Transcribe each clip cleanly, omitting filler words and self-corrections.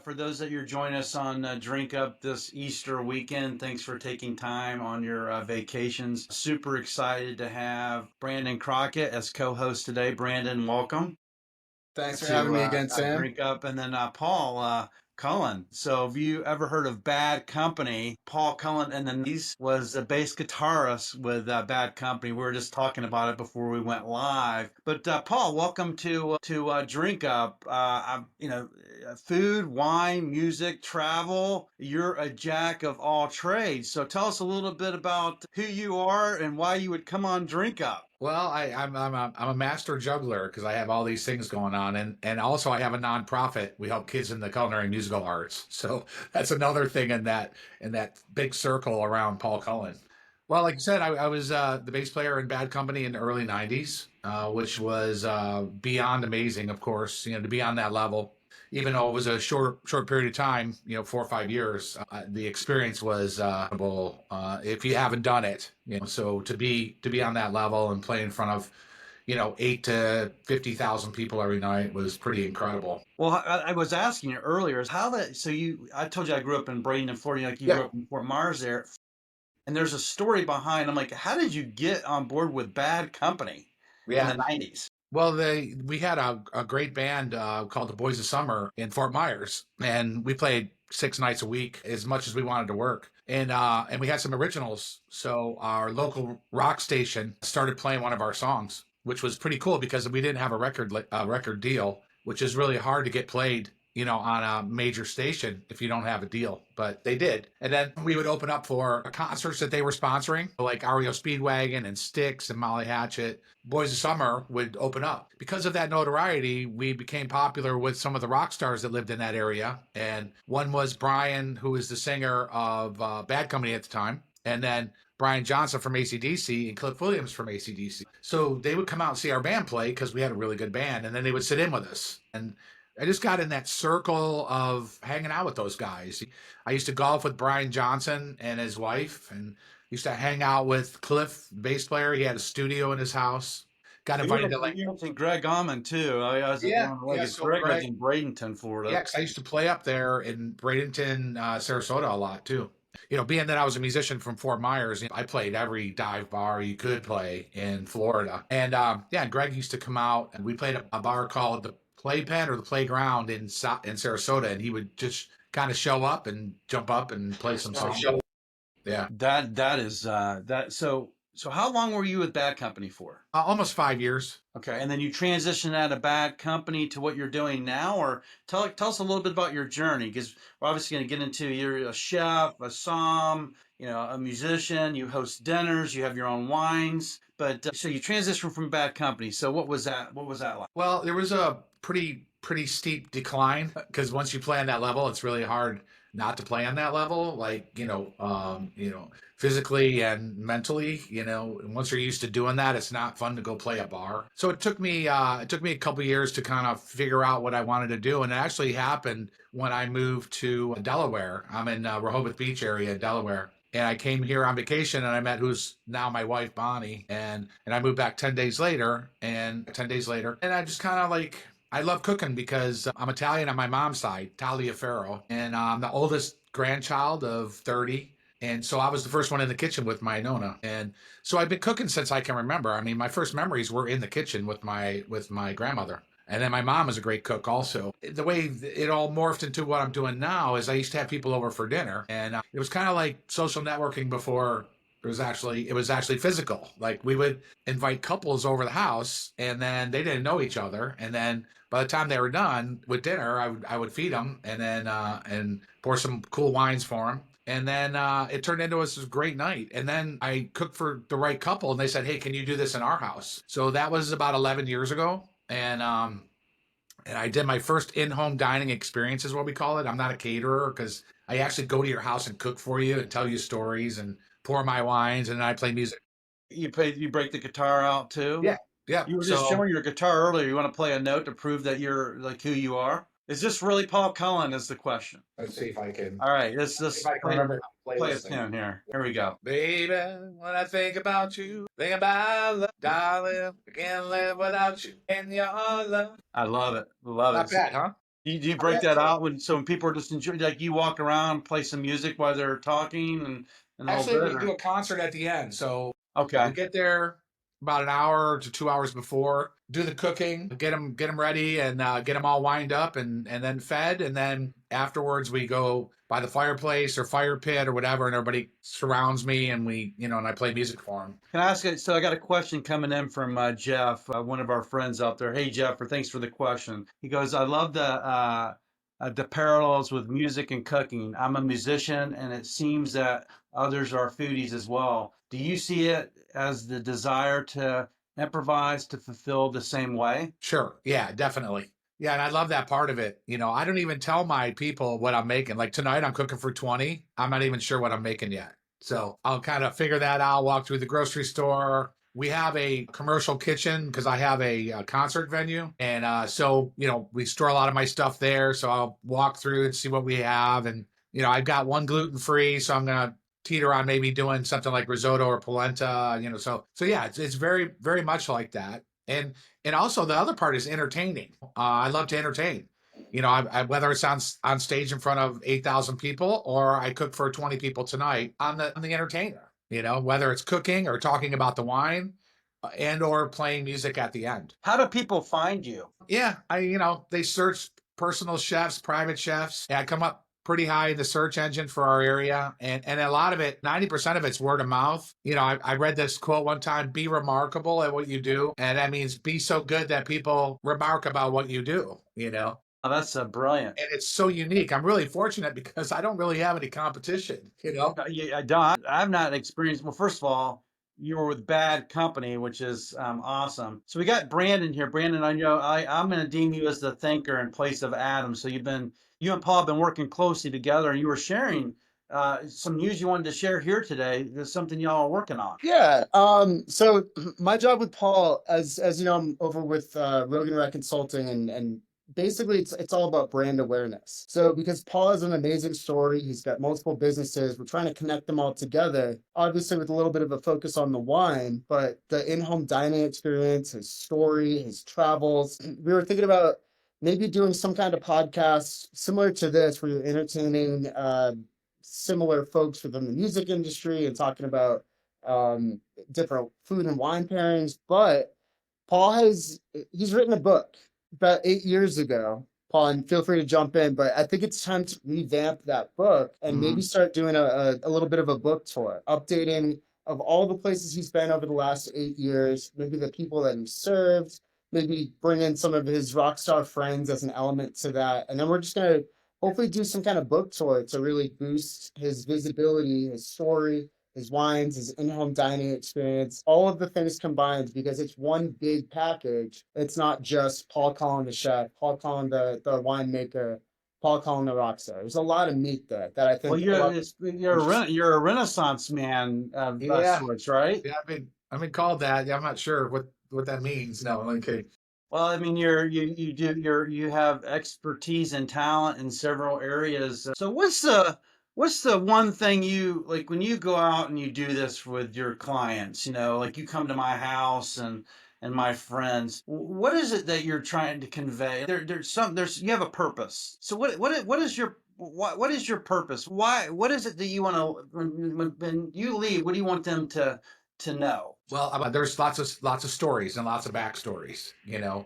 for those that you're joining us on Drink Up this Easter weekend, thanks for taking time on your vacations. Super excited to have Brandon Crockett as co-host today. Brandon, welcome Thanks for having to me again, Sam. Drink Up. And then Paul Cullen. So have you ever heard of Bad Company? Paul Cullen and then he was a bass guitarist with Bad Company. We were just talking about it before we went live. But Paul, welcome to Drink Up. Food, wine, music, travel. You're a jack of all trades. So tell us a little bit about who you are and why you would come on Drink Up. Well, I'm a master juggler because I have all these things going on, and also I have a nonprofit. We help kids in the culinary musical arts, so that's another thing in that big circle around Paul Cullen. Well, like you said, I was the bass player in Bad Company in the early '90s, which was beyond amazing. Of course, to be on that level, even though it was a short period of time, 4 or 5 years, the experience was if you haven't done it. So to be on that level and play in front of 8 to 50,000 people every night was pretty incredible. Well, I was asking you earlier, is how that, so I told you I grew up in Bradenton, Florida, like you Yeah, grew up in Fort Myers there. And there's a story behind, I'm like, how did you get on board with Bad Company in yeah. the 90s? Well, we had a great band called the Boys of Summer in Fort Myers, and we played 6 nights a week as much as we wanted to work. And we had some originals. So our local rock station started playing one of our songs, which was pretty cool because we didn't have a record deal, which is really hard to get played, on a major station if you don't have a deal. But they did. And then we would open up for concerts that they were sponsoring, like REO Speedwagon and Styx and Molly Hatchet. Boys of Summer would open up. Because of that notoriety, we became popular with some of the rock stars that lived in that area. And one was Brian, who was the singer of Bad Company at the time. And then Brian Johnson from AC/DC and Cliff Williams from AC/DC. So they would come out and see our band play because we had a really good band. And then they would sit in with us. And I just got in that circle of hanging out with those guys. I used to golf with Brian Johnson and his wife, and used to hang out with Cliff, bass player. He had a studio in his house. Got invited to You mentioned Greg Allman too. I was yeah, wondering, yeah. like, So Greg lives Greg, in Bradenton, Florida. yeah, 'cause I used to play up there in Bradenton, Sarasota a lot too. Being that I was a musician from Fort Myers, I played every dive bar you could play in Florida. And yeah, Greg used to come out, and we played a bar called the Playpen or the Playground in Sarasota, and he would just kind of show up and jump up and play some songs. Yeah, That is that so how long were you with Bad Company for? almost 5 years. Okay, and then you transitioned out of Bad Company to what you're doing now, or tell us a little bit about your journey, because we're obviously going to get into you're a chef, a som, a musician, you host dinners, you have your own wines, but so you transitioned from Bad Company. So what was that? What was that like? Well, there was a pretty steep decline because once you play on that level, it's really hard not to play on that level. Like physically and mentally. And once you're used to doing that, it's not fun to go play a bar. So it took me a couple years to kind of figure out what I wanted to do, and it actually happened when I moved to Delaware. I'm in Rehoboth Beach area, in Delaware. And I came here on vacation, and I met who's now my wife, Bonnie, and I moved back 10 days later, and I just kind of like, I love cooking because I'm Italian on my mom's side, Taliaferro, and I'm the oldest grandchild of 30. And so I was the first one in the kitchen with my nonna, and so I've been cooking since I can remember. I mean, my first memories were in the kitchen with my grandmother. And then my mom is a great cook also. The way it all morphed into what I'm doing now is I used to have people over for dinner, and it was kind of like social networking before it was actually physical. Like we would invite couples over the house, and then they didn't know each other, and then by the time they were done with dinner, I would feed them, and then and pour some cool wines for them. And then it turned into this great night. And then I cooked for the right couple, and they said, "Hey, can you do this in our house?" So that was about 11 years ago. And I did my first in-home dining experience, is what we call it. I'm not a caterer because I actually go to your house and cook for you and tell you stories and pour my wines, and then I play music. You break the guitar out too? Yeah, yeah. You were just So showing your guitar earlier. You want to play a note to prove that you're like who you are? Is this really Paul Cullen is the question. let's see if I can All right, let's if just I can remember how to play play a this thing. tune here. Here we go. Baby, when I think about you, think about love, darling, I can't live without you and your love. I love it. Love Not it. bad, huh? Do you break that out when people are just enjoying, like you walk around, play some music while they're talking and all Actually, that? we do a concert at the end. So we Okay. get there about an hour to 2 hours before, do the cooking, get them ready, and get them all wind up, and then fed, and then afterwards we go by the fireplace or fire pit or whatever, and everybody surrounds me, and and I play music for them. Can I ask you? So I got a question coming in from Jeff, one of our friends out there. Hey, Jeff, thanks for the question. He goes, I love the parallels with music and cooking. I'm a musician, and it seems that others are foodies as well. Do you see it as the desire to improvise to fulfill the same way? Sure, yeah, definitely. Yeah, and I love that part of it. I don't even tell my people what I'm making. Like tonight, I'm cooking for 20. I'm not even sure what I'm making yet. So I'll kind of figure that out, walk through the grocery store. We have a commercial kitchen because I have a concert venue. And so, we store a lot of my stuff there. So I'll walk through and see what we have. And, I've got one gluten free. So I'm going to teeter on maybe doing something like risotto or polenta, so yeah, it's very, very much like that. And also the other part is entertaining. I love to entertain. Whether it's on stage in front of 8,000 people or I cook for 20 people tonight, I'm the entertainer. Whether it's cooking or talking about the wine, and or playing music at the end. How do people find you? Yeah, they search personal chefs, private chefs. And I come up pretty high in the search engine for our area. And a lot of it, 90% of it's word of mouth. I read this quote one time, be remarkable at what you do. And that means be so good that people remark about what you do. Oh, that's brilliant. And it's so unique. I'm really fortunate because I don't really have any competition. Yeah, I don't. I've not experienced. Well, first of all, you were with Bad Company, which is awesome. So we got Brandon here. Brandon, I know I'm going to deem you as the thinker in place of Adam. So you and Paul have been working closely together, and you were sharing some news you wanted to share here today. There's something y'all are working on. Yeah. So my job with Paul, as you know, I'm over with Rogan Rec Consulting, and basically it's all about brand awareness. So because Paul has an amazing story, he's got multiple businesses. We're trying to connect them all together, obviously with a little bit of a focus on the wine, but the in-home dining experience, his story, his travels. We were thinking about maybe doing some kind of podcast similar to this, where you're entertaining similar folks within the music industry and talking about different food and wine pairings. But he's written a book about 8 years ago, Paul, and feel free to jump in, but I think it's time to revamp that book and maybe start doing a little bit of a book tour, updating of all the places he's been over the last 8 years, maybe the people that he served, maybe bring in some of his rock star friends as an element to that. And then we're just going to hopefully do some kind of book tour to really boost his visibility, his story, his wines, his in-home dining experience, all of the things combined, because it's one big package. It's not just Paul Cullen the chef, Paul Cullen the winemaker, Paul Cullen the rock star. There's a lot of meat there that I think. Well, you're a Renaissance man of sorts, right? Yeah, I've been called that. Yeah, I'm not sure what that means. No, okay. Well, I mean, you have expertise and talent in several areas. So what's the one thing you like when you go out and you do this with your clients? Like you come to my house and my friends. What is it that you're trying to convey? There's you have a purpose. So what is your purpose? What is it that you want to when you leave? What do you want them to know? Well, there's lots of stories and lots of backstories. Of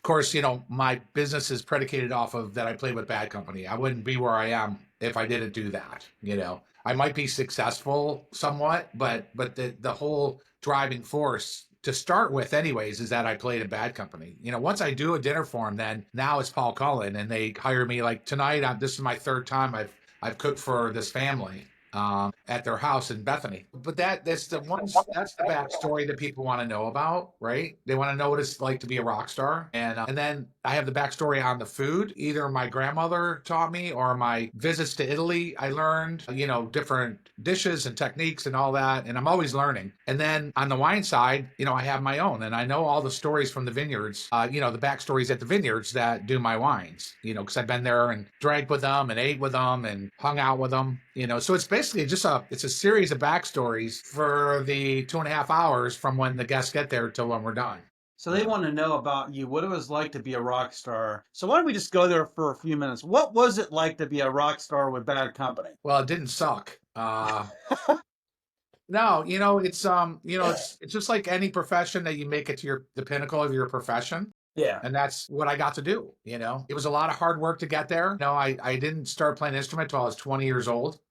course, my business is predicated off of that. I played with Bad Company. I wouldn't be where I am if I didn't do that. I might be successful somewhat, but the whole driving force to start with, anyways, is that I played in Bad Company. Once I do a dinner for them, then now it's Paul Cullen, and they hire me. Like tonight, this is my third time I've cooked for this family. At their house in Bethany. But that's the backstory that people want to know about, right? They want to know what it's like to be a rock star. And then I have the backstory on the food. Either my grandmother taught me or my visits to Italy, I learned, different dishes and techniques and all that. And I'm always learning. And then on the wine side, I have my own. And I know all the stories from the vineyards, the backstories at the vineyards that do my wines, because I've been there and drank with them and ate with them and hung out with them. So it's basically just it's a series of backstories for the 2.5 hours from when the guests get there till when we're done. So they want to know about you, what it was like to be a rock star. So why don't we just go there for a few minutes? What was it like to be a rock star with Bad Company? Well, it didn't suck. No, it's just like any profession that you make it to the pinnacle of your profession. Yeah. And that's what I got to do. It was a lot of hard work to get there. No, I didn't start playing instrument until I was 20 years old.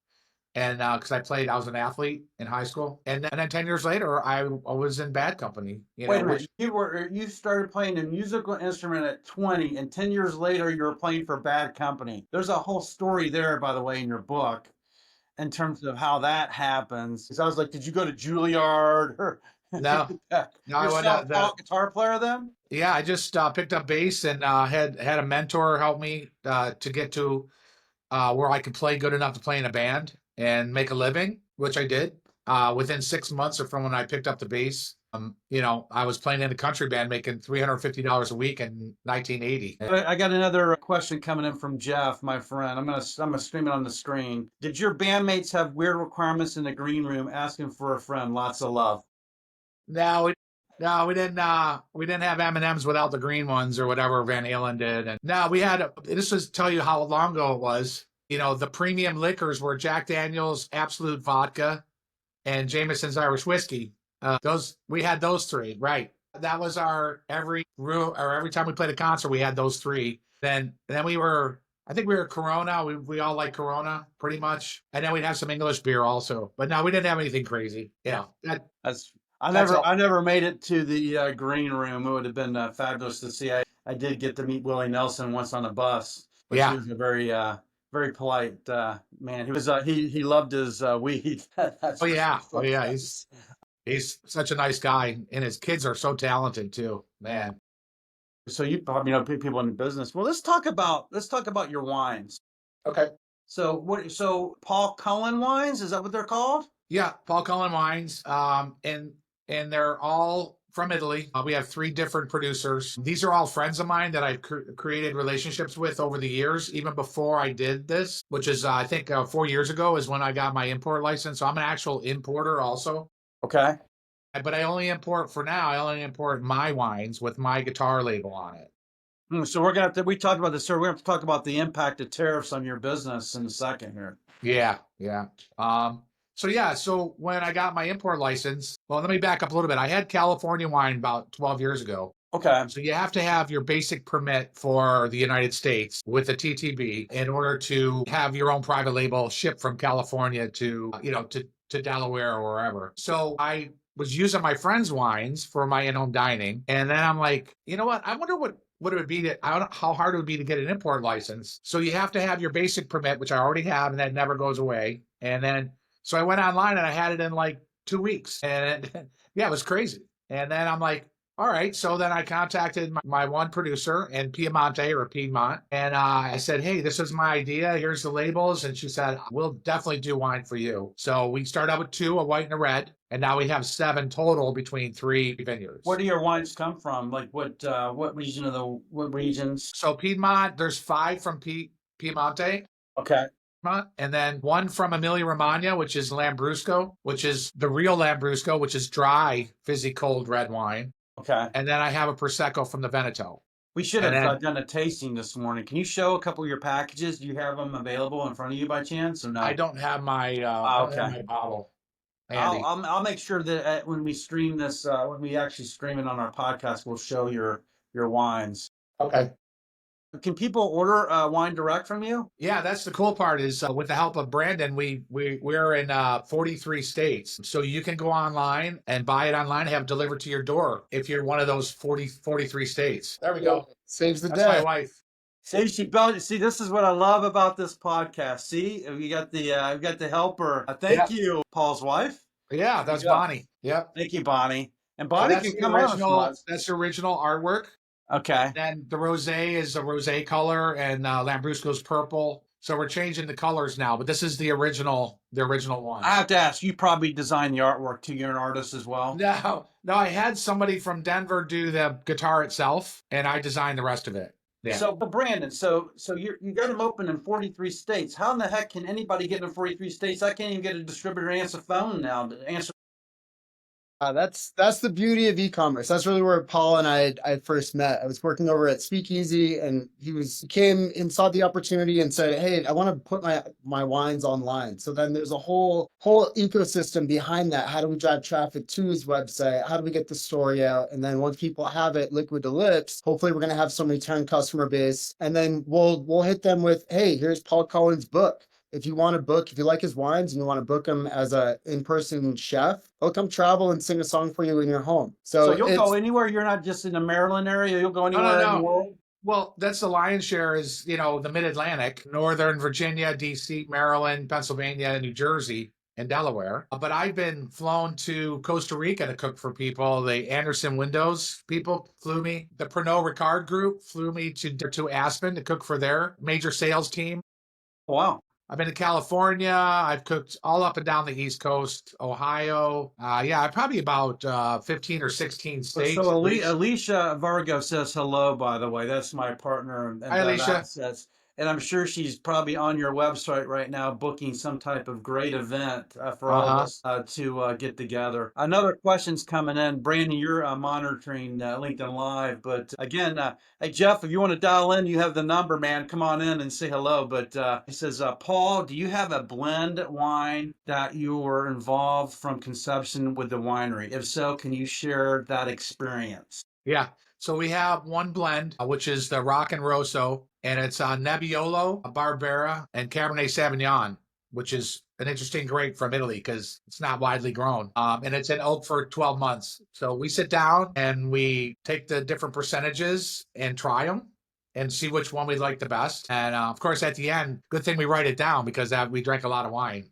And because I was an athlete in high school. And then 10 years later, I was in Bad Company, Wait a minute. which, You started playing a musical instrument at 20, and 10 years later you were playing for Bad Company. There's a whole story there, by the way, in your book, in terms of how that happens. Because I was like, did you go to Juilliard or no, no, I you're a went, self-taught guitar player then? yeah, I just picked up bass and had a mentor help me to get to where I could play good enough to play in a band and make a living, which I did. Within 6 months or from when I picked up the bass, I was playing in a country band making $350 a week in 1980. I got another question coming in from Jeff, my friend. I'm gonna stream it on the screen. Did your bandmates have weird requirements in the green room asking for a friend? Lots of love. No, no, we didn't have M&Ms without the green ones or whatever Van Halen did. And no, we had. This was tell you how long ago it was. The premium liquors were Jack Daniel's Absolute Vodka and Jameson's Irish Whiskey. Those we had those three, right? That was our every time we played a concert, we had those three. Then we were. I think we were Corona. We all like Corona pretty much, and then we'd have some English beer also. But no, we didn't have anything crazy. That's That's all. I never made it to the green room. It would have been fabulous to see. I did get to meet Willie Nelson once on a bus, which he Yeah. was a very polite man. He was he loved his weed. That's Oh for yeah. Oh sure. yeah. He's such a nice guy, and his kids are so talented too, man. So you probably know people in the business. Well, let's talk about your wines. Okay. So So Paul Cullen wines, is that what they're called? Yeah, Paul Cullen wines, and they're all from Italy. We have three different producers. These are all friends of mine that I've created relationships with over the years, even before I did this, which is I think 4 years ago is when I got my import license. So I'm an actual importer also. Okay. But I only import for now. I only import my wines with my guitar label on it. So we're gonna have to. We talked about this, sir. We're gonna have to talk about the impact of tariffs on your business in a second here. Yeah, yeah. So when I got my import license, well, let me back up a little bit. I had California wine about 12 years ago. Okay. So you have to have your basic permit for the United States with the TTB in order to have your own private label shipped from California to Delaware or wherever. So I was using my friends' wines for my in-home dining, and then I'm like, you know what? I wonder what it would be I don't know how hard it would be to get an import license. So you have to have your basic permit, which I already have, and that never goes away. And then so I went online and I had it in like 2 weeks, and yeah, it was crazy. And then I'm like, all right. So then I contacted my one producer in Piedmont, and I said, hey, this is my idea. Here's the labels. And she said, we'll definitely do wine for you. So we started out with two, a white and a red, and now we have 7 total between 3 vineyards. Where do your wines come from? Like what region of what regions? So Piedmont, there's 5 from Piemonte. Okay. And then 1 from Emilia Romagna, which is Lambrusco, which is the real Lambrusco, which is dry, fizzy, cold red wine. Okay. And then I have a Prosecco from the Veneto. We should have done a tasting this morning. Can you show a couple of your packages? Do you have them available in front of you by chance or no? I don't have my my bottle handy. I'll make sure that when we stream this, when we actually stream it on our podcast, we'll show your wines. Okay. Can people order wine direct from you? Yeah, that's the cool part is with the help of Brandon, we're in 43 states. So you can go online and buy it online and have it delivered to your door if you're one of those 43 states. There we go. Saves the That's day. my wife. See, this is what I love about this podcast. See, we got the helper. Thank you, Paul's wife. Yeah, that's Bonnie. Yep. Thank you, Bonnie. And So Bonnie that's can the come original. on. That's the original artwork. Okay. Then the rosé is a rosé color, and Lambrusco's purple. So we're changing the colors now, but this is the original one. I have to ask, you probably designed the artwork too. You're an artist as well? No, I had somebody from Denver do the guitar itself, and I designed the rest of it. Yeah. So, but Brandon, so you got them open in 43 states. How in the heck can anybody get in 43 states? I can't even get a distributor to answer phone now to answer That's the beauty of e-commerce. That's really where Paul and I first met. I was working over at Speakeasy, and he came and saw the opportunity and said, "Hey, I want to put my wines online." So then there's a whole ecosystem behind that. How do we drive traffic to his website? How do we get the story out? And then once people have it liquid to lips, hopefully we're gonna have some return customer base, and then we'll hit them with, "Hey, here's Paul Cullen's book. If you want to book, if you like his wines and you want to book him as a in-person chef, he'll come travel and sing a song for you in your home." So So you'll go it's anywhere. You're not just in the Maryland area. You'll go No, no, anywhere in the no. world. Well, that's the lion's share is, the mid-Atlantic, Northern Virginia, DC, Maryland, Pennsylvania, New Jersey, and Delaware. But I've been flown to Costa Rica to cook for people. The Anderson Windows people flew me. The Pernod Ricard group flew me to Aspen to cook for their major sales team. Wow. I've been to California. I've cooked all up and down the East Coast, Ohio. Yeah, probably about 15 or 16 states. So Alicia Vargo says hello, by the way. That's my partner, and Hi, Alicia. that says, and I'm sure she's probably on your website right now booking some type of great event for all of us to get together. Another question's coming in. Brandon, you're monitoring LinkedIn Live, but again, hey Jeff, if you want to dial in, you have the number, man. Come on in and say hello. But he says, Paul, do you have a blend wine that you were involved from conception with the winery? If so, can you share that experience? Yeah. So we have one blend, which is the Rock and Rosso, and it's Nebbiolo, Barbera, and Cabernet Sauvignon, which is an interesting grape from Italy because it's not widely grown. And it's in oak for 12 months. So we sit down and we take the different percentages and try them and see which one we like the best. And of course, at the end, good thing we write it down because we drank a lot of wine.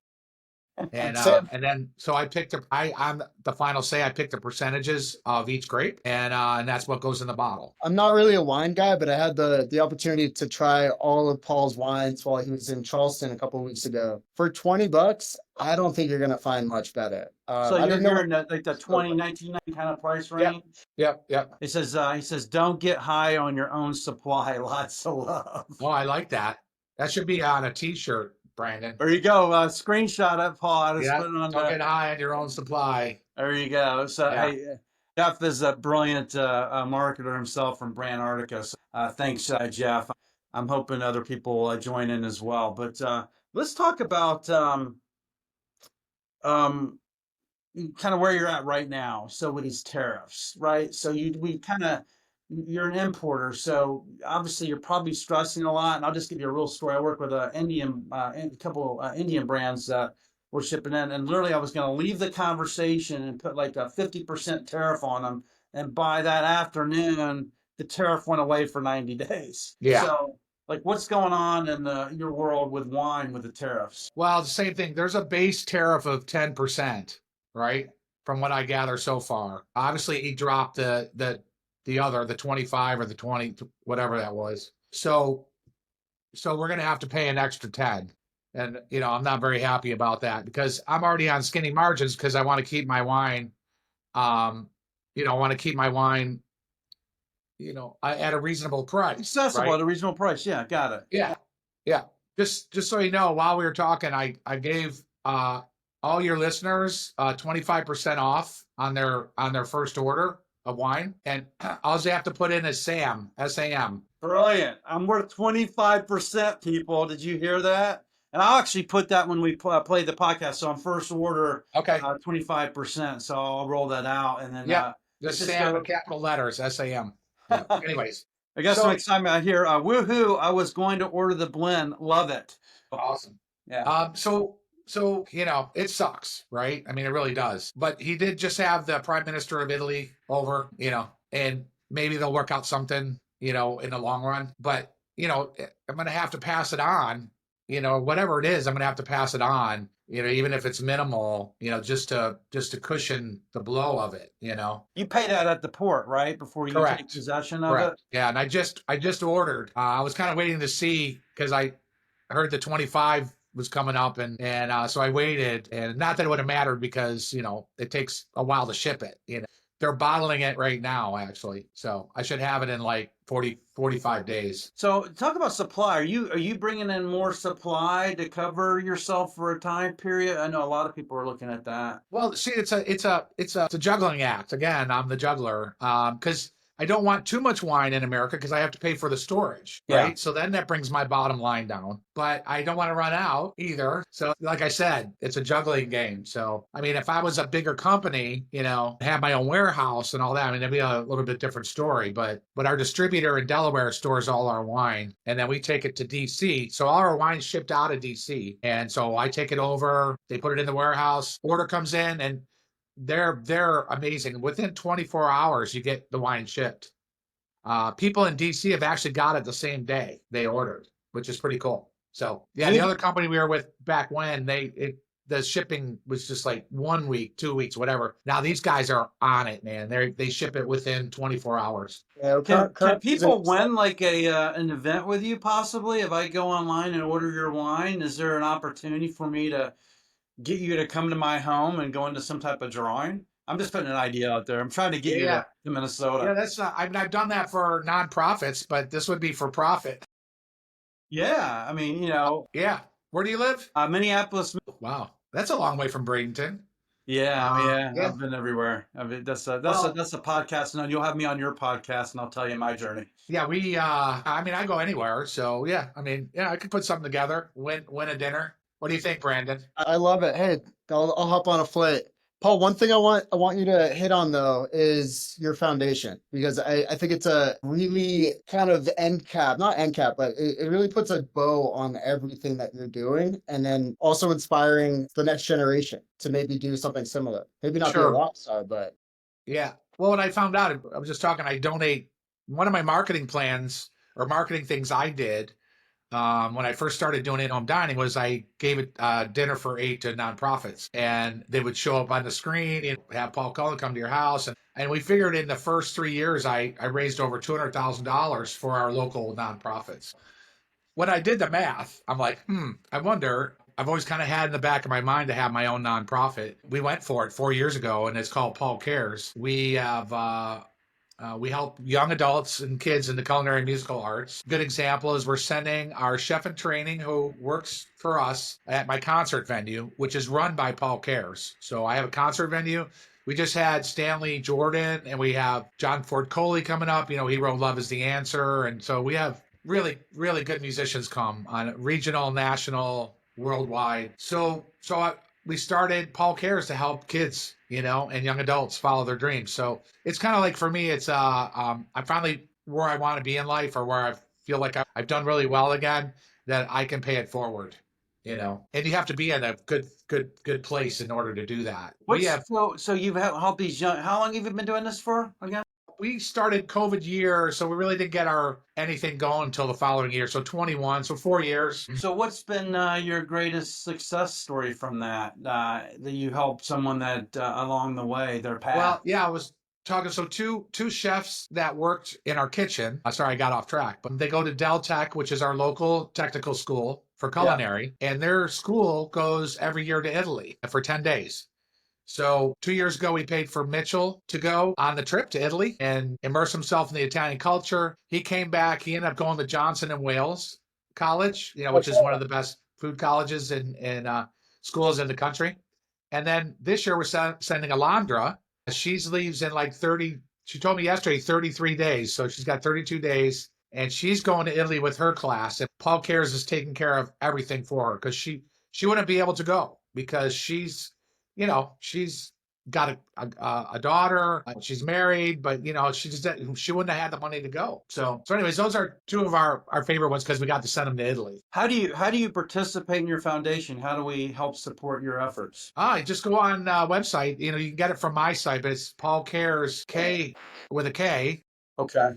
And so then so I picked I'm the final say. I picked the percentages of each grape, and that's what goes in the bottle. I'm not really a wine guy, but I had the opportunity to try all of Paul's wines while he was in Charleston a couple of weeks ago. For $20, I don't think you're gonna find much better. So I didn't know. you're in like the 20, 19 kind of price range. Yep. It says he says don't get high on your own supply. Lots of love. Oh, I like that. That should be on a T-shirt, Brandon. There you go. Screenshot it, Paul. I just Yeah, put it on don't get high on your own supply. There you go. So Yeah. hey, Jeff is a brilliant marketer himself from Brand Arctica. So, thanks, Jeff. I'm hoping other people join in as well. But let's talk about um, kind of where you're at right now. So with these tariffs, right? So you're an importer, so obviously you're probably stressing a lot. And I'll just give you a real story. I work with a couple Indian brands that were shipping in, and literally I was going to leave the conversation and put like a 50% tariff on them, and by that afternoon, the tariff went away for 90 days. Yeah. So like, what's going on in your world with wine with the tariffs? Well, the same thing. There's a base tariff of 10%, right? From what I gather so far. Obviously, he dropped the 25 or the 20, whatever that was. So we're going to have to pay an extra 10. And, I'm not very happy about that because I'm already on skinny margins because I want to keep my wine, I want to keep my wine, at a reasonable price. Accessible right? at a reasonable price. Yeah, got it. Yeah. Just so you know, while we were talking, I gave all your listeners 25% off on their first order of wine, and all they have to put in is SAM, S-A-M. Brilliant. I'm worth 25%, people. Did you hear that? And I'll actually put that when we play the podcast. So on first order, Okay. 25%. So I'll roll that out, and then Just just SAM go- in capital letters, S-A-M. Yeah. Anyways, I guess So- some excitement here. Woohoo! I was going to order the blend. Love it. awesome. Yeah. So it sucks, right? I mean, it really does. But he did just have the Prime Minister of Italy over, and maybe they'll work out something, in the long run. But I'm going to have to pass it on, whatever it is, I'm going to have to pass it on, even if it's minimal, just to cushion the blow of it, You pay that at the port, right? Before you Correct. take possession of Correct. it. Yeah, and I just ordered. I was kind of waiting to see because I heard the 25 was coming up, and so I waited, and not that it would have mattered because it takes a while to ship it. they're bottling it right now, actually. So I should have it in like 45 days. So talk about supply. Are you bringing in more supply to cover yourself for a time period? I know a lot of people are looking at that. Well, see, it's a juggling act. Again, I'm the juggler. Because I don't want too much wine in America because I have to pay for the storage, Yeah. right? So then that brings my bottom line down. But I don't want to run out either. So, like I said, it's a juggling game. So, I mean, if I was a bigger company, have my own warehouse and all that, I mean, it'd be a little bit different story. But our distributor in Delaware stores all our wine, and then we take it to DC. So all our wine's shipped out of DC, and so I take it over. They put it in the warehouse. Order comes in, and they're amazing. Within 24 hours, you get the wine shipped. People in DC have actually got it the same day they ordered, which is pretty cool. So yeah, the other company we were with back when the shipping was just like 1 week, 2 weeks, whatever. Now these guys are on it, man. They ship it within 24 hours. Yeah, Can people win like an event with you possibly? If I go online and order your wine, is there an opportunity for me to get you to come to my home and go into some type of drawing? I'm just putting an idea out there. I'm trying to get you to Minnesota. Yeah, that's not. I mean, I've done that for nonprofits, but this would be for profit. Yeah, I mean, Yeah. Where do you live? Minneapolis. Wow, that's a long way from Bradenton. Yeah, yeah. I've been everywhere. I mean, that's a podcast, and you'll have me on your podcast, and I'll tell you my journey. Yeah, I mean, I go anywhere, so yeah. I mean, yeah, I could put something together. Win a dinner. What do you think, Brandon? I love it. Hey, I'll hop on a flight. Paul, one thing I want you to hit on though is your foundation, because I think it's a really kind of not end cap, but it really puts a bow on everything that you're doing, and then also inspiring the next generation to maybe do something similar. Maybe not be a rock star, but yeah. Well, when I found out, I was just talking, I donate one of my marketing plans or marketing things I did when I first started doing in-home dining was I gave it dinner for 8 to nonprofits, and they would show up on the screen and have Paul Cullen come to your house. And we figured in the first 3 years, I raised over $200,000 for our local nonprofits. When I did the math, I'm like, I wonder, I've always kind of had in the back of my mind to have my own nonprofit. We went for it 4 years ago, and it's called Paul Cares. We have we help young adults and kids in the culinary musical arts. Good example is we're sending our chef in training who works for us at my concert venue, which is run by Paul Cares. So I have a concert venue. We just had Stanley Jordan, and we have John Ford Coley coming up. He wrote Love is the Answer. And so we have really, really good musicians come on regional, national, worldwide. So we started Paul Cares to help kids, and young adults follow their dreams. So it's kind of like, for me, it's I'm finally where I want to be in life, or where I feel like I've done really well again, that I can pay it forward, and you have to be in a good place in order to do that. So you've helped these young, how long have you been doing this for again? We started COVID year, so we really didn't get anything going until the following year. So 21, so 4 years. So what's been your greatest success story from that you helped someone that along the way, their path? Well, yeah, I was talking. So two chefs that worked in our kitchen. Sorry, I got off track, but they go to Del Tech, which is our local technical school for culinary, and their school goes every year to Italy for 10 days. So 2 years ago, we paid for Mitchell to go on the trip to Italy and immerse himself in the Italian culture. He came back. He ended up going to Johnson and Wales College, which is one of the best food colleges and schools in the country. And then this year, we're sending Alondra. She leaves in like 30. She told me yesterday 33 days. So she's got 32 days, and she's going to Italy with her class. And Paul Cares is taking care of everything for her, because she wouldn't be able to go, because she's got a daughter, she's married, but she wouldn't have had the money to go. So anyways, those are two of our favorite ones, because we got to send them to Italy. How do you participate in your foundation? How do we help support your efforts? Just go on website. You can get it from my site, but it's Paul Cares, K with a K. Okay.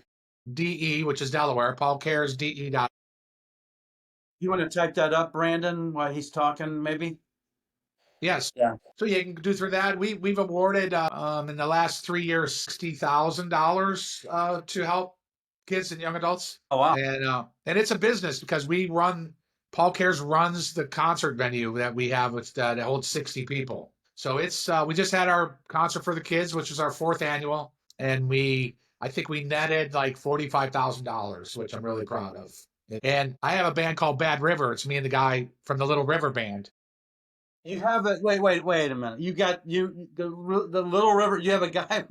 DE, which is Delaware. Paul Cares DE. You want to type that up, Brandon, while he's talking, maybe? Yes. Yeah. So you can do through that. We've awarded in the last 3 years $60,000 to help kids and young adults. Oh wow! And it's a business, because Paul Cares runs the concert venue that we have, that holds 60 people. So it's we just had our concert for the kids, which is our 4th annual, and I think we netted like $45,000, which I'm really proud of. And I have a band called Bad River. It's me and the guy from the Little River Band. You have a wait a minute. You got the Little River. You have a guy.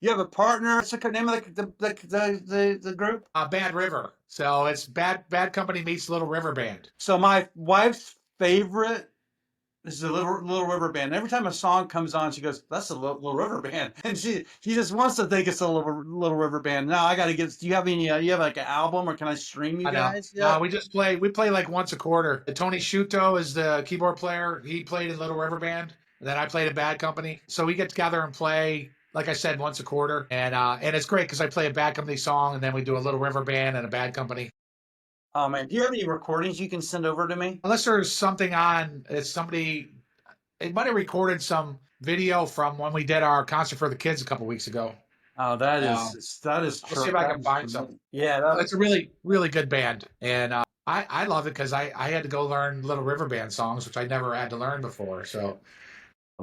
You have a partner. What's the name of the group? Bad River. So it's Bad Company meets Little River Band. So my wife's favorite is the Little River Band. Every time a song comes on, she goes, "That's the Little River Band," and she just wants to think it's a Little River Band. Now I got to get. Do you have any? You have like an album, or can I stream you guys? Yeah. We just play. We play like once a quarter. Tony Shuto is the keyboard player. He played in Little River Band. And then I played in Bad Company. So we get together and play, like I said, once a quarter, and it's great because I play a Bad Company song, and then we do a Little River Band and a Bad Company. Oh man, do you have any recordings you can send over to me? Unless there's something on, it's somebody. It might have recorded some video from when we did our concert for the kids a couple weeks ago. Oh, that is true. I'll see if I can find some. Yeah, it's a really, really good band. And I love it because I had to go learn Little River Band songs, which I never had to learn before. So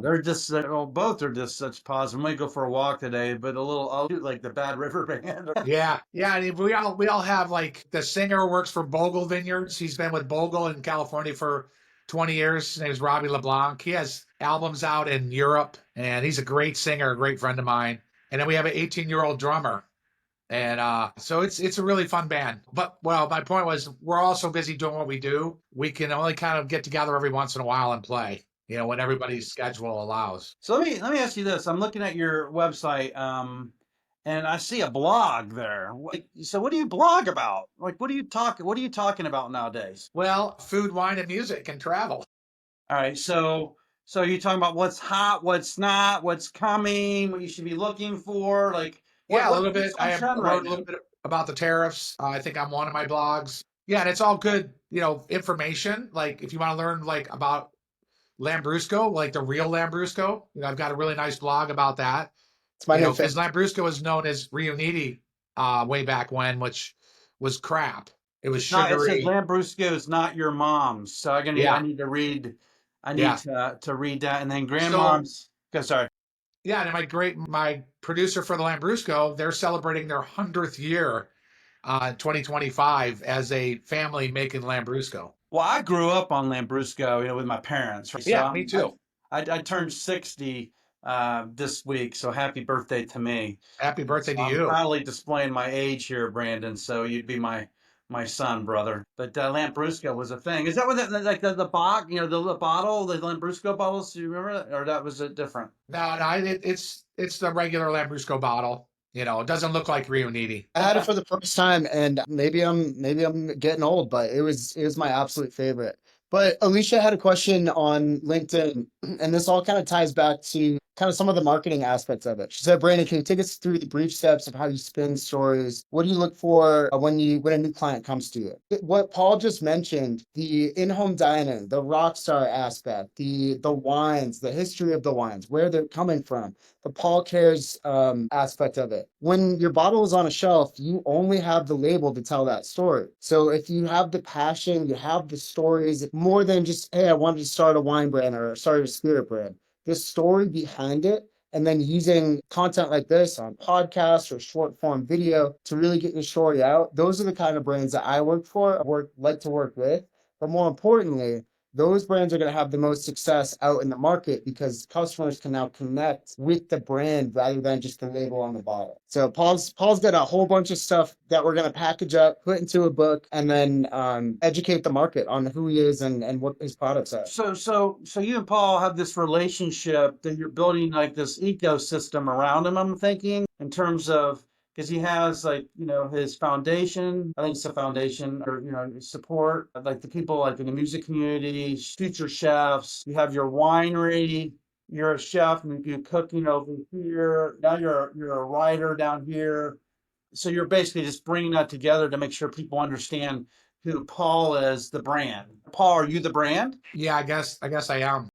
they're just both are just such positive. I might go for a walk today, but like the Bad River Band. Yeah. I mean, we all have like the singer works for Bogle Vineyards. He's been with Bogle in California for 20 years. His name is Robbie LeBlanc. He has albums out in Europe, and he's a great singer, a great friend of mine. And then we have an 18-year-old drummer. And so it's a really fun band. But, well, my point was we're all so busy doing what we do, we can only kind of get together every once in a while and play, when everybody's schedule allows. So let me ask you this. I'm looking at your website, and I see a blog there. So what do you blog about? Like, what are you talking about nowadays? Well, food, wine, and music and travel. All right. So you're talking about what's hot, what's not, what's coming, what you should be looking for, like. Yeah, a little bit. I wrote a little bit about the tariffs. I think on one of my blogs. Yeah, and it's all good, information. Like if you want to learn like about Lambrusco, like the real Lambrusco, I've got a really nice blog about that. It's my because Lambrusco was known as Riuniti way back when, which was crap. It was sugary. No, it says Lambrusco is not your mom's. So I need to read. I need to read that, and then grandmom's. Sorry. Yeah, and my producer for the Lambrusco, they're celebrating their 100th year in 2025 as a family making Lambrusco. Well, I grew up on Lambrusco, with my parents. Right? Yeah, me too. I turned 60 this week, so happy birthday to me. Happy birthday to you. I'm proudly displaying my age here, Brandon, so you'd be my son, brother. But Lambrusco was a thing. Is that what like the box, the bottle, the Lambrusco bottles? Do you remember that, or that was it different? No, it's the regular Lambrusco bottle. It doesn't look like Riuniti. I had it for the first time, and maybe I'm getting old, but it was my absolute favorite. But Alicia had a question on LinkedIn, and this all kind of ties back to kind of some of the marketing aspects of it. She said, Brandon, can you take us through the brief steps of how you spin stories? What do you look for when a new client comes to you? What Paul just mentioned, the in-home dining, the rock star aspect, the wines, the history of the wines, where they're coming from, the Paul Cares aspect of it. When your bottle is on a shelf, you only have the label to tell that story. So if you have the passion, you have the stories, more than just, hey, I wanted to start a wine brand or start a spirit brand. The story behind it, and then using content like this on podcasts or short form video to really get your story out. Those are the kind of brands that I like to work with. But more importantly, those brands are going to have the most success out in the market because customers can now connect with the brand rather than just the label on the bottle. So Paul's got a whole bunch of stuff that we're going to package up, put into a book, and then educate the market on who he is and what his products are. So you and Paul have this relationship that you're building like this ecosystem around him, I'm thinking, in terms of, because he has his foundation. I think it's a foundation or support like the people like in the music community, future chefs. You have your winery. You're a chef and you're cooking over here. Now you're a writer down here. So you're basically just bringing that together to make sure people understand who Paul is, the brand. Paul, are you the brand? Yeah, I guess I am.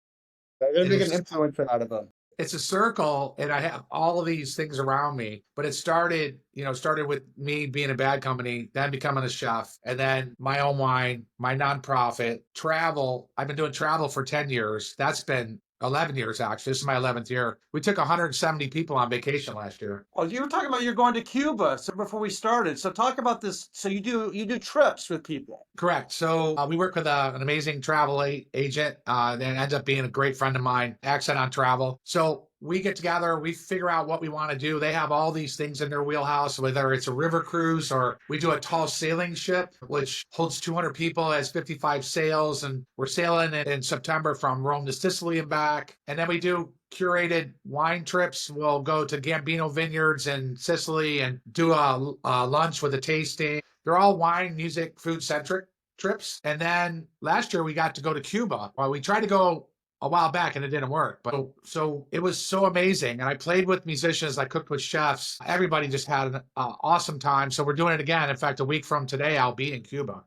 They're making an influencer out of them. It's a circle, and I have all of these things around me. But it started with me being a Bad Company, then becoming a chef, and then my own wine, my nonprofit, travel. I've been doing travel for 10 years. That's been 11 years, actually. This is my 11th year. We took 170 people on vacation last year. Well, you were talking about you're going to Cuba. So before we started, so talk about this. So you do trips with people. Correct. So we work with an amazing travel agent that ends up being a great friend of mine, Accent on Travel. So we get together, we figure out what we want to do. They have all these things in their wheelhouse, whether it's a river cruise or we do a tall sailing ship, which holds 200 people, has 55 sails. And we're sailing in September from Rome to Sicily and back. And then we do curated wine trips. We'll go to Gambino Vineyards in Sicily and do a lunch with a tasting. They're all wine, music, food centric trips. And then last year we got to go to Cuba. Well, we tried to go a while back and it didn't work. But so it was so amazing. And I played with musicians, I cooked with chefs. Everybody just had an awesome time. So we're doing it again. In fact, a week from today, I'll be in Cuba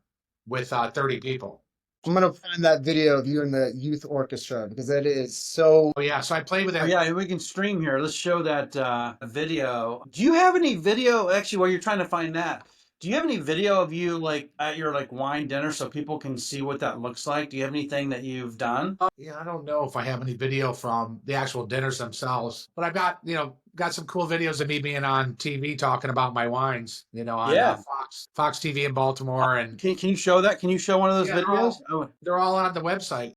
with 30 people. I'm gonna find that video of you in the youth orchestra because it is so. Oh, yeah. So I played with Oh, them. yeah, we can stream here. Let's show that video. Do you have any video? Actually, while you're trying to find that, do you have any video of you like at your like wine dinner so people can see what that looks like? Do you have anything that you've done? Yeah, I don't know if I have any video from the actual dinners themselves, but I've got some cool videos of me being on TV talking about my wines, on Yeah. Fox TV in Baltimore. And Can you show that? Can you show one of those Yeah, videos? Oh, they're all on the website.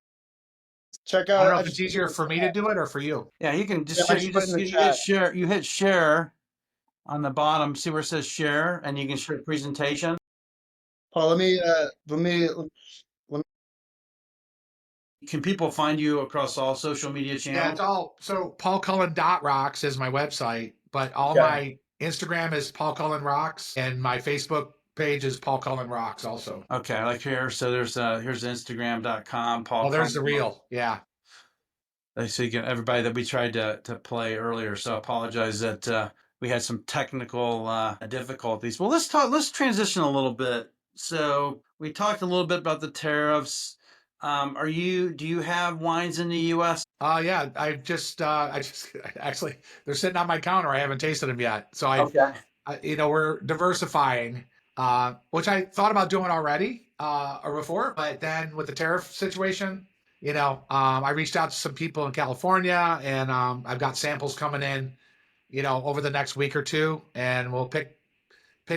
Check I out. don't know if it's easier for me to do it or for you. yeah, you can just Yeah, I share. You just put just in the you hit chat. share. You hit share on the bottom. See where it says share, and you can share presentation. Paul, let me. Can people find you across all social media Yeah, channels? it's all so paulcullen.rocks is my website, but all Okay. my Instagram is Paul Cullen Rocks and my Facebook page is Paul Cullen Rocks also. Okay, like here. So here's Instagram.com. Paul. Oh, there's the Cullen. reel. Yeah. So you can everybody that we tried to play earlier. So I apologize that we had some technical difficulties. Well, let's transition a little bit. So we talked a little bit about the tariffs. Do you have wines in the U.S.? Yeah, I just actually they're sitting on my counter. I haven't tasted them yet. So Okay. we're diversifying, which I thought about doing already or before, but then with the tariff situation, I reached out to some people in California, and I've got samples coming in, over the next week or two, and we'll pick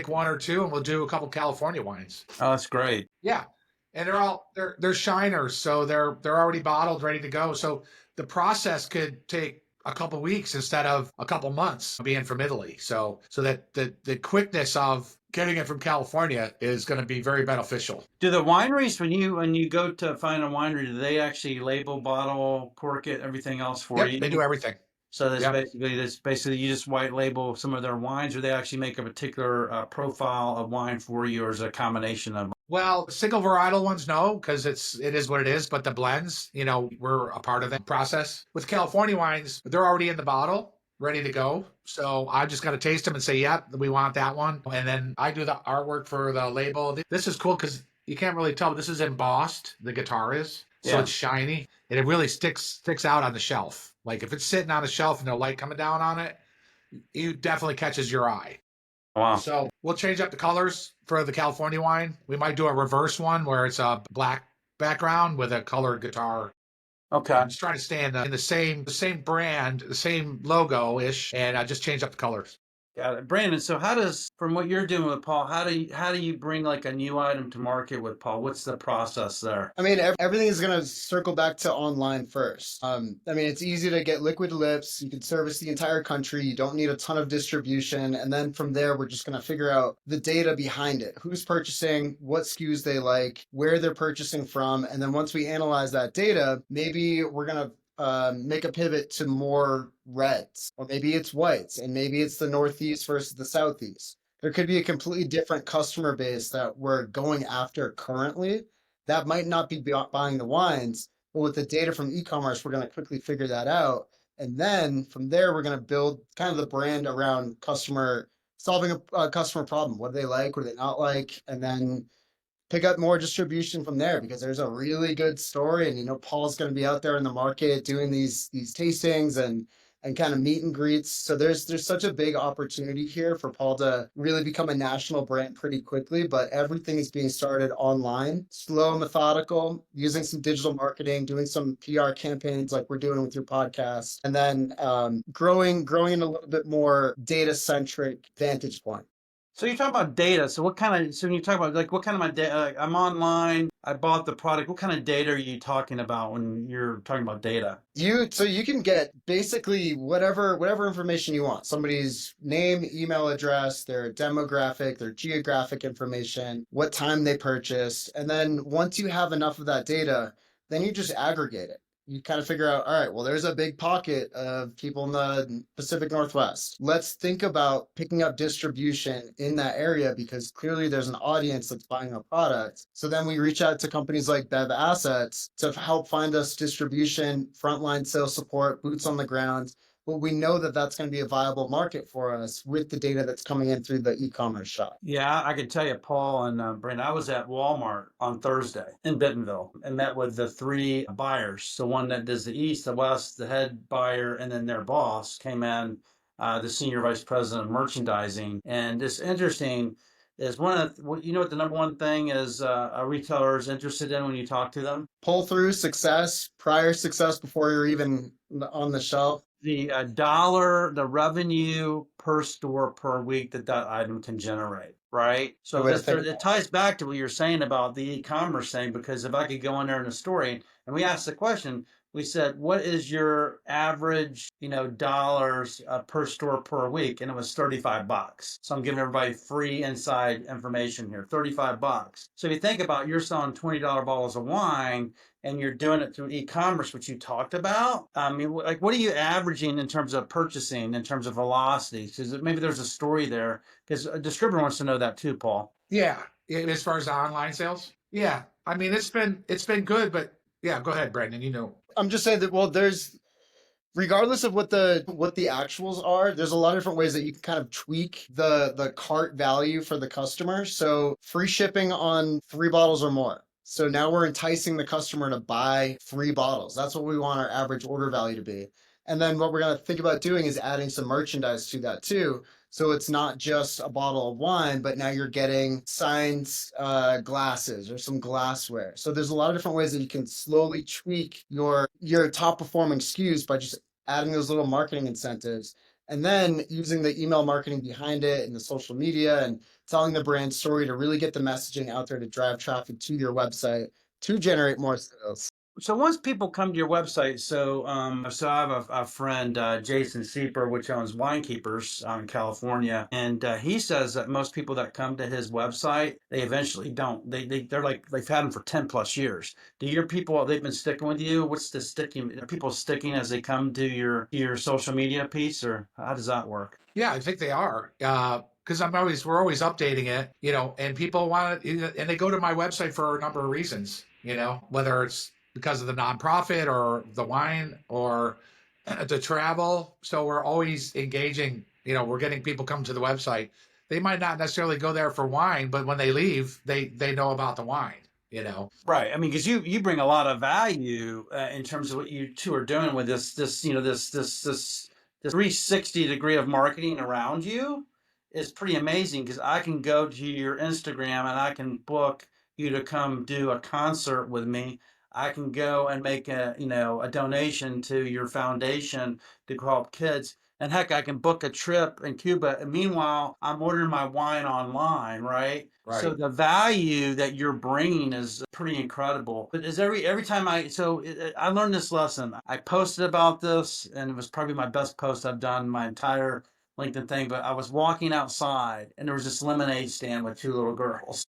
one or two, and we'll do a couple California wines. Oh, that's great. Yeah, and they're shiners, so they're already bottled, ready to go. So the process could take a couple weeks instead of a couple months being from Italy. So that the quickness of getting it from California is going to be very beneficial. Do the wineries when you go to find a winery, do they actually label, bottle, cork it, everything else for Yep, you? they do everything. So that's Yep. basically you just white label some of their wines, or they actually make a particular profile of wine for you, or is it a combination of? Well, single varietal ones, no, because it is what it is. But the blends, we're a part of that process. With California wines, they're already in the bottle, ready to go. So I just got to taste them and say, yep, we want that one. And then I do the artwork for the label. This is cool because you can't really tell, but this is embossed, the guitar is. So Yeah. it's shiny and it really sticks out on the shelf. Like if it's sitting on a shelf and no light coming down on it, it definitely catches your eye. Wow. So we'll change up the colors for the California wine. We might do a reverse one where it's a black background with a colored guitar. Okay. I'm just trying to stay in the same brand, the same logo-ish, and I just change up the colors. Got it. Brandon, so from what you're doing with Paul, how do you bring like a new item to market with Paul? What's the process there? I mean, everything is going to circle back to online first. I mean, it's easy to get liquid lips. You can service the entire country. You don't need a ton of distribution. And then from there, we're just going to figure out the data behind it. Who's purchasing, what SKUs they like, where they're purchasing from. And then once we analyze that data, maybe we're going to make a pivot to more reds, or maybe it's whites, and maybe it's the Northeast versus the Southeast. There could be a completely different customer base that we're going after currently that might not be buying the wines, but with the data from e-commerce, we're going to quickly figure that out. And then from there, we're going to build kind of the brand around solving a customer problem. What do they like? What do they not like? And then pick up more distribution from there, because there's a really good story, and Paul's going to be out there in the market doing these tastings and and kind of meet and greets. So there's such a big opportunity here for Paul to really become a national brand pretty quickly, but everything is being started online, slow, methodical, using some digital marketing, doing some PR campaigns like we're doing with your podcast, and then growing in a little bit more data centric vantage point. So you're talking about data. So when you talk about like what kind of my data, like I'm online, I bought the product. What kind of data are you talking about when you're talking about data? So you can get basically whatever information you want. Somebody's name, email address, their demographic, their geographic information, what time they purchased. And then once you have enough of that data, then you just aggregate it. You kind of figure out, all right, well, there's a big pocket of people in the Pacific Northwest. Let's think about picking up distribution in that area because clearly there's an audience that's buying a product. So then we reach out to companies like Bev Assets to help find us distribution, frontline sales support, boots on the ground. But we know that that's going to be a viable market for us with the data that's coming in through the e-commerce shop. Yeah, I can tell you, Paul and Brandon, I was at Walmart on Thursday in Bentonville and met with the three buyers. So one that does the east, the west, the head buyer, and then their boss came in, the senior vice president of merchandising. And it's interesting is you know what the number one thing is a retailer is interested in when you talk to them? Pull through success, prior success before you're even on the shelf. The the revenue per store per week that item can generate, right? So it ties back to what you're saying about the e-commerce thing, because if I could go in there in the story and we asked the question, we said, what is your average, dollars per store per week? And it was $35. So I'm giving everybody free inside information here, $35. So if you think about, you're selling $20 bottles of wine and you're doing it through e-commerce, which you talked about. I mean, like, what are you averaging in terms of purchasing, in terms of velocity? Because maybe there's a story there, because a distributor wants to know that too, Paul. Yeah, as far as the online sales, yeah. I mean, it's been good, but yeah, go ahead, Brandon. I'm just saying that, well, there's, regardless of what the actuals are, there's a lot of different ways that you can kind of tweak the cart value for the customer. So free shipping on 3 bottles or more. So now we're enticing the customer to buy 3 bottles. That's what we want our average order value to be. And then what we're going to think about doing is adding some merchandise to that too. So it's not just a bottle of wine, but now you're getting signed glasses or some glassware. So there's a lot of different ways that you can slowly tweak your top performing SKUs by just adding those little marketing incentives, and then using the email marketing behind it and the social media and telling the brand story to really get the messaging out there to drive traffic to your website to generate more sales. So once people come to your website, so I have a friend, Jason Sieper, which owns Wine Keepers in California, and he says that most people that come to his website, they eventually don't. They're like, they've had them for 10 plus years. Do your people, they've been sticking with you? What's the sticking? Are people sticking as they come to your social media piece, or how does that work? Yeah, I think they are. Because we're always updating it, and people want it, and they go to my website for a number of reasons, whether it's because of the nonprofit or the wine or the travel. So we're always engaging, we're getting people come to the website. They might not necessarily go there for wine, but when they leave, they know about the wine, Right. I mean, because you bring a lot of value in terms of what you two are doing with this 360 degree of marketing around you is pretty amazing, because I can go to your Instagram and I can book you to come do a concert with me. I can go and make a donation to your foundation to help kids. And heck, I can book a trip in Cuba. And meanwhile, I'm ordering my wine online, right? Right. So the value that you're bringing is pretty incredible. But every time I learned this lesson. I posted about this, and it was probably my best post I've done my entire LinkedIn thing. But I was walking outside, and there was this lemonade stand with 2 little girls.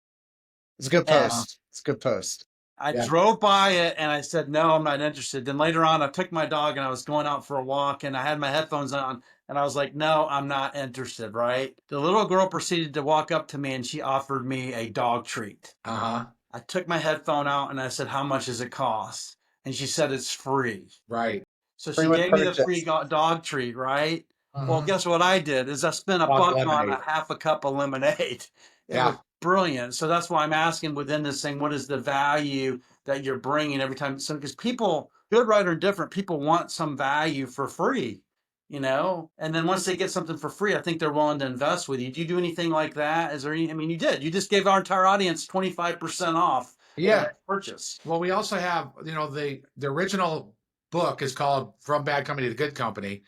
It's a good post. It's a good post. I drove by it and I said, no, I'm not interested. Then later on, I took my dog and I was going out for a walk and I had my headphones on and I was like, no, I'm not interested, right? The little girl proceeded to walk up to me and she offered me a dog treat. Uh-huh. I took my headphone out and I said, how much does it cost? And she said, it's free. Right. So she gave me the free dog treat, right? Uh-huh. Well, guess what I did is I spent $1 on a half a cup of lemonade. It was brilliant. So that's why I'm asking within this thing, what is the value that you're bringing every time? So because people, good, right, or different, people want some value for free. and then once they get something for free, I think they're willing to invest with you. Do you do anything like that? Is there any, I mean, you just gave our entire audience 25% off Yeah. purchase. Well, we also have, the original book is called From Bad Company to Good Company,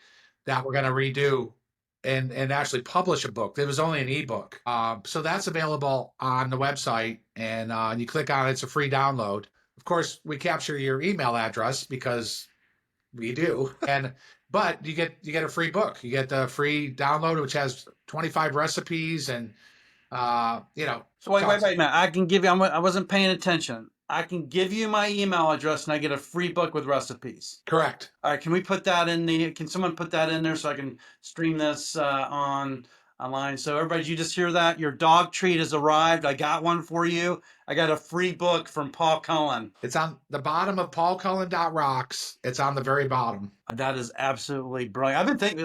that we're going to redo and actually publish a book. It was only an ebook. So that's available on the website, and you click on it, it's a free download. Of course, we capture your email address because we do. But you get a free book. You get the free download, which has 25 recipes and So wait a minute. I can give you. I wasn't paying attention. I can give you my email address and I get a free book with recipes. Correct. All right. Can we put that in the? Can someone put that in there so I can stream this online? So everybody, you just hear that? Your dog treat has arrived. I got one for you. I got a free book from Paul Cullen. It's on the bottom of paulcullen.rocks. It's on the very bottom. That is absolutely brilliant. I've been thinking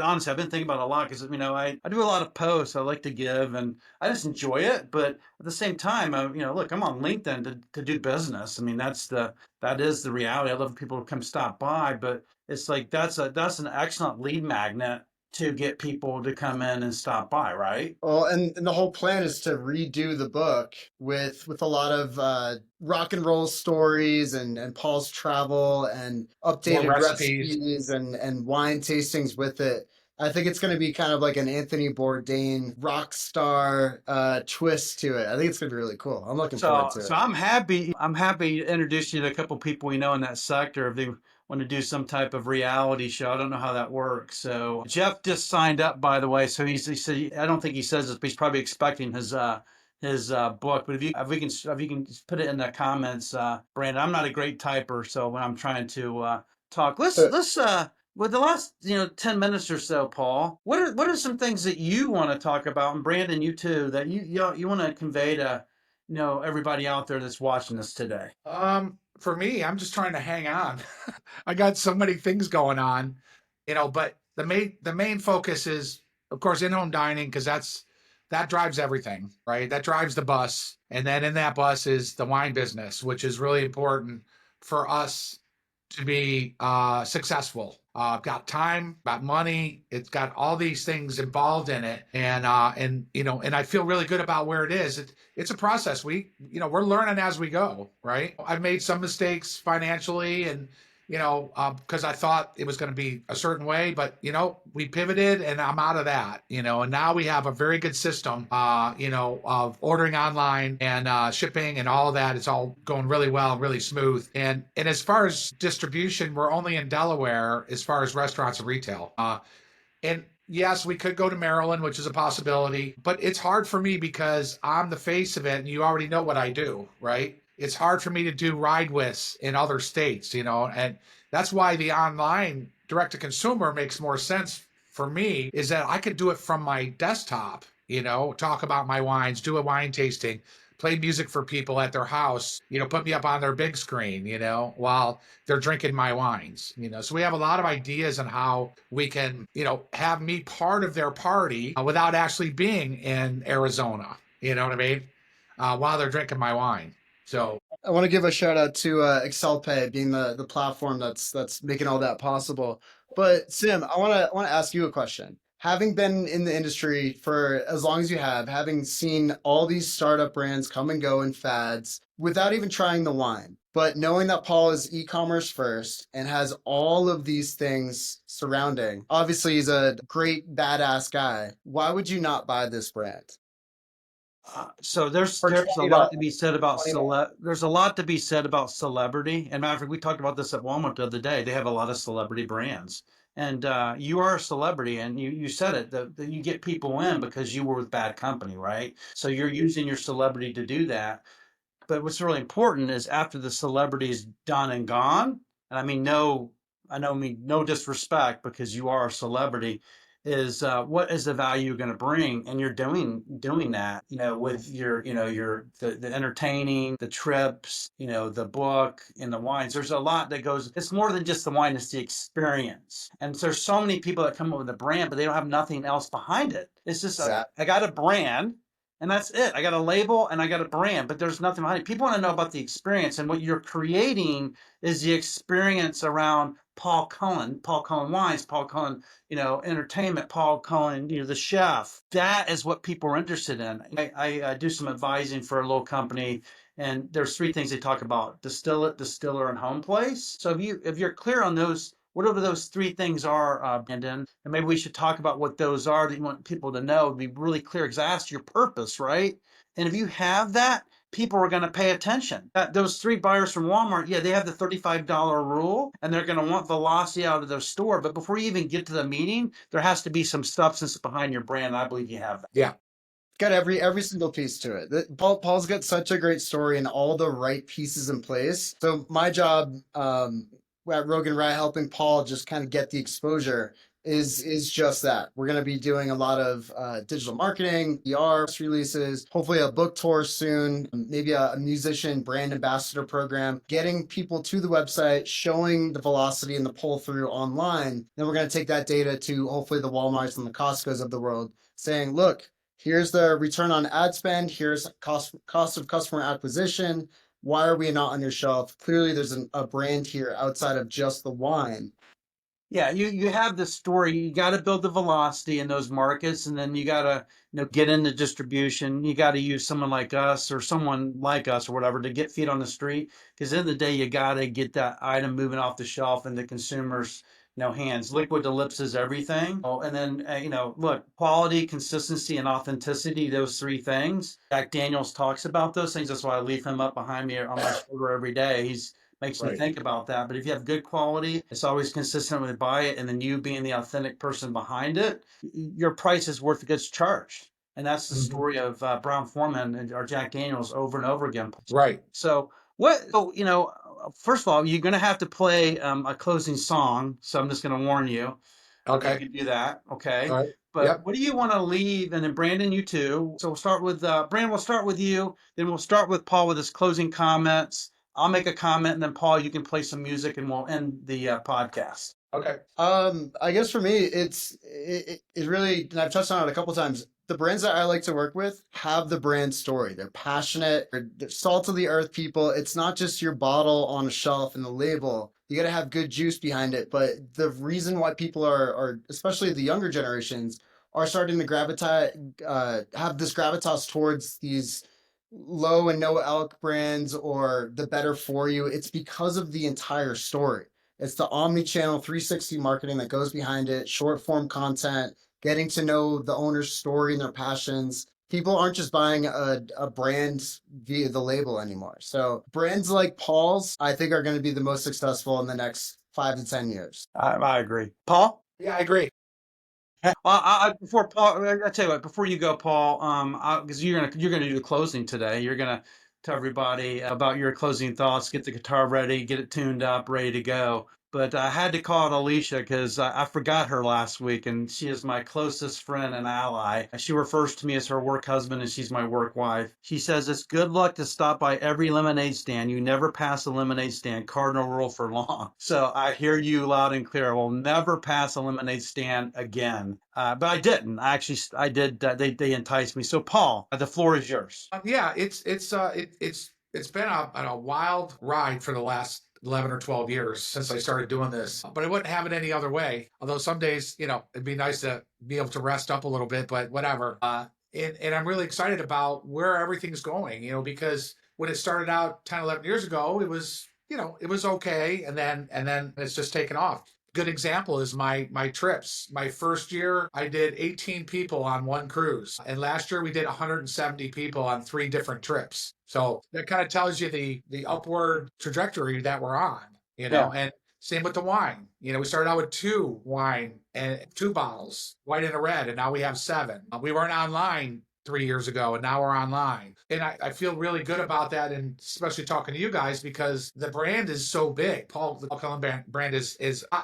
about it a lot because, I do a lot of posts. I like to give and I just enjoy it. But at the same time, look, I'm on LinkedIn to do business. I mean, that is the reality. I love people to come stop by, but it's like, that's an excellent lead magnet to get people to come in and stop by, right? Well, and the whole plan is to redo the book with a lot of rock and roll stories and Paul's travel and updated recipes and wine tastings with it. I think it's going to be kind of like an Anthony Bourdain rock star twist to it. I think it's going to be really cool. I'm looking forward to it. So I'm happy to introduce you to a couple people we know in that sector. If they want to do some type of reality show, I don't know how that works. So Jeff just signed up, by the way. So he said, I don't think he says this, but he's probably expecting his book. But if you can just put it in the comments, Brandon. I'm not a great typer, so when I'm trying to talk, let's with the last 10 minutes or so, Paul, what are some things that you want to talk about, and Brandon, you too, that you want to convey to everybody out there that's watching this today? For me, I'm just trying to hang on. I got so many things going on, but the main focus is, of course, in-home dining, because that drives everything, right? That drives the bus. And then in that bus is the wine business, which is really important for us to be successful. Got time, got money. It's got all these things involved in it, and I feel really good about where it is. It's a process. We're learning as we go, right? I've made some mistakes financially, and because I thought it was going to be a certain way, but we pivoted, and I'm out of that. And now we have a very good system, of ordering online and shipping and all of that. It's all going really well, really smooth. And as far as distribution, we're only in Delaware as far as restaurants and retail. And yes, we could go to Maryland, which is a possibility, but it's hard for me because I'm the face of it, and you already know what I do, right? It's hard for me to do ride with in other states, and that's why the online direct to consumer makes more sense for me, is that I could do it from my desktop, talk about my wines, do a wine tasting, play music for people at their house, put me up on their big screen, while they're drinking my wines, So we have a lot of ideas on how we can, have me part of their party without actually being in Arizona, you know what I mean? While they're drinking my wine. So I want to give a shout out to ExcelPay being the platform that's making all that possible. But Sim, I want to ask you a question. Having been in the industry for as long as you have, having seen all these startup brands come and go in fads without even trying the wine, but knowing that Paul is e-commerce first and has all of these things surrounding, obviously he's a great badass guy. Why would you not buy this brand? So there's a lot to be said about there's a lot to be said about celebrity. And matter of fact, we talked about this at Walmart the other day. They have a lot of celebrity brands, and you are a celebrity, and you said it that you get people in because you were with bad company, right? So you're using your celebrity to do that. But what's really important is after the celebrity is done and gone, and no disrespect because you are a celebrity, is what is the value you're going to bring, and you're doing that, with the entertaining, the trips, the book and the wines. There's a lot that goes. It's more than just the wine; it's the experience. And so there's so many people that come up with a brand, but they don't have nothing else behind it. It's just I got a brand. And that's it. I got a label and I got a brand, but there's nothing behind it. People want to know about the experience, and what you're creating is the experience around Paul Cullen, Paul Cullen Wines, Paul Cullen, entertainment, Paul Cullen, the chef. That is what people are interested in. I do some advising for a little company, and there's three things they talk about: distillate, distiller, and home place. So if you're clear on those, whatever those three things are, Brandon, and maybe we should talk about what those are that you want people to know, be really clear, because that's your purpose, right? And if you have that, people are going to pay attention. Those three buyers from Walmart, yeah, they have the $35 rule, and they're going to want velocity out of their store. But before you even get to the meeting, there has to be some substance behind your brand. I believe you have that. Yeah. Got every single piece to it. Paul's got such a great story and all the right pieces in place. So my job at Rogan Rat, helping Paul just kind of get the exposure, is just that. We're going to be doing a lot of digital marketing, PR, press releases, hopefully a book tour soon, maybe a musician brand ambassador program, getting people to the website, showing the velocity and the pull through online. Then we're going to take that data to hopefully the Walmarts and the Costcos of the world, saying, look, here's the return on ad spend. Here's cost of customer acquisition. Why are we not on your shelf? Clearly, there's a brand here outside of just the wine. Yeah, you have this story. You got to build the velocity in those markets, and then you got to get into distribution. You got to use someone like us or someone like us or whatever to get feet on the street. Because at the end of the day, you got to get that item moving off the shelf in the consumers' hands. Liquid to lips is everything. Oh, and then look, quality, consistency, and authenticity. Those three things. Jack Daniels talks about those things. That's why I leave him up behind me on my shoulder every day. He's makes me Right. think about that. But if you have good quality, it's always consistent with buy it, and then you being the authentic person behind it, your price is worth what gets charged. And that's the story of Brown Foreman and or Jack Daniels over and over again. Right. So first of all, you're going to have to play a closing song. So I'm just going to warn you. Okay. You can do that. Okay. All right. But Yep. what do you want to leave? And then Brandon, you too. So we'll start with Brandon. We'll start with you. Then we'll start with Paul with his closing comments. I'll make a comment, and then Paul, you can play some music, and we'll end the podcast. Okay. I guess for me, it really, and I've touched on it a couple times. The brands that I like to work with have the brand story. They're passionate. They're salt of the earth people. It's not just your bottle on a shelf and the label. You got to have good juice behind it. But the reason why people are especially the younger generations, are starting to have this gravitas towards these low and no alc brands or the better for you, it's because of the entire story. It's the omni-channel 360 marketing that goes behind it, short form content, getting to know the owner's story and their passions. People aren't just buying a brand via the label anymore. So brands like Paul's, I think, are going to be the most successful in the next 5 to 10 years. I agree. Paul? Yeah, I agree. Before Paul, I tell you what. Before you go, Paul, because you're gonna do the closing today. You're gonna tell everybody about your closing thoughts. Get the guitar ready, get it tuned up, ready to go. But I had to call it Alicia because I forgot her last week, and she is my closest friend and ally. She refers to me as her work husband, and she's my work wife. She says it's good luck to stop by every lemonade stand. You never pass a lemonade stand. Cardinal rule for long. So I hear you loud and clear. I will never pass a lemonade stand again. But I didn't. I did. They enticed me. So Paul, the floor is yours. Yeah, it's been a wild ride for the last 11 or 12 years since I started doing this, but I wouldn't have it any other way. Although some days, it'd be nice to be able to rest up a little bit, but whatever. And I'm really excited about where everything's going, because when it started out 10, 11 years ago, it was, it was okay. And then it's just taken off. Good example is my trips. My first year, I did 18 people on one cruise. And last year we did 170 people on 3 different trips. So that kind of tells you the upward trajectory that we're on, Yeah. and same with the wine. We started out with 2 wine and 2 bottles, white and a red, and now we have 7. We weren't online 3 years ago, and now we're online. And I feel really good about that, and especially talking to you guys, because the brand is so big. The Cullen brand is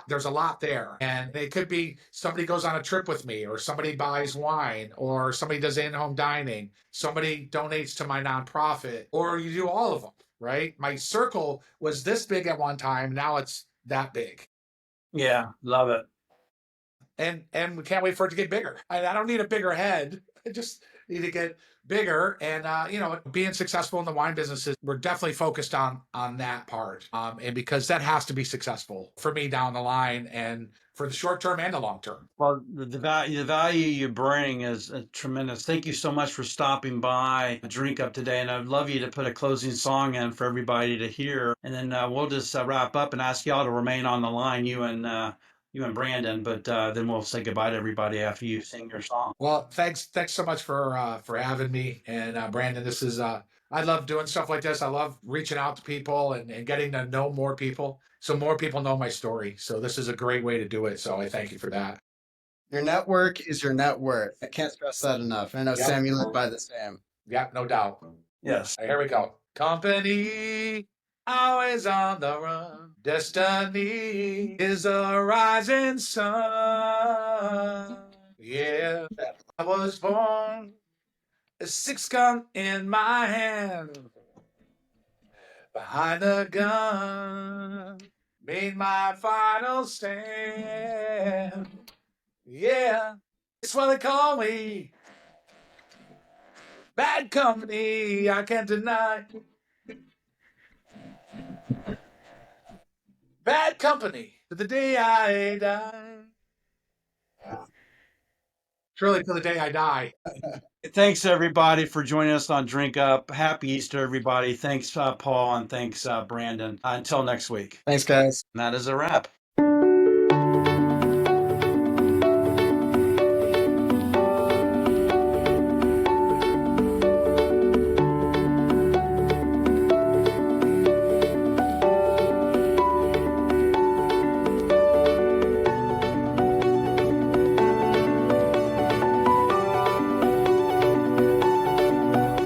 there's a lot there. And it could be somebody goes on a trip with me, or somebody buys wine, or somebody does in-home dining, somebody donates to my nonprofit, or you do all of them, right? My circle was this big at one time, now it's that big. Yeah, love it. And we can't wait for it to get bigger. I don't need a bigger head. need to get bigger. And being successful in the wine business we're definitely focused on that part. And because that has to be successful for me down the line and for the short term and the long term. Well, the value you bring is tremendous. Thank you so much for stopping by Drink Up today, and I'd love you to put a closing song in for everybody to hear, and then we'll just wrap up and ask y'all to remain on the line, you and Brandon, but then we'll say goodbye to everybody after you sing your song. Well, thanks so much for having me. And Brandon, this is I love doing stuff like this. I love reaching out to people and getting to know more people so more people know my story. So this is a great way to do it. So I thank you for that. Your network is your net worth. I can't stress that enough. I know, Yep. Sam, you live by the same. Yeah, no doubt. Yes. Here we go. Company, always on the run. Destiny is a rising sun. Yeah, I was born a six-gun in my hand. Behind the gun, made my final stand. Yeah, it's what they call me. Bad company, I can't deny. Bad company to the day I die. Surely to the day I die. Thanks everybody for joining us on Drink Up. Happy Easter, everybody. Thanks, Paul, and thanks, Brandon. Until next week. Thanks, guys. And that is a wrap.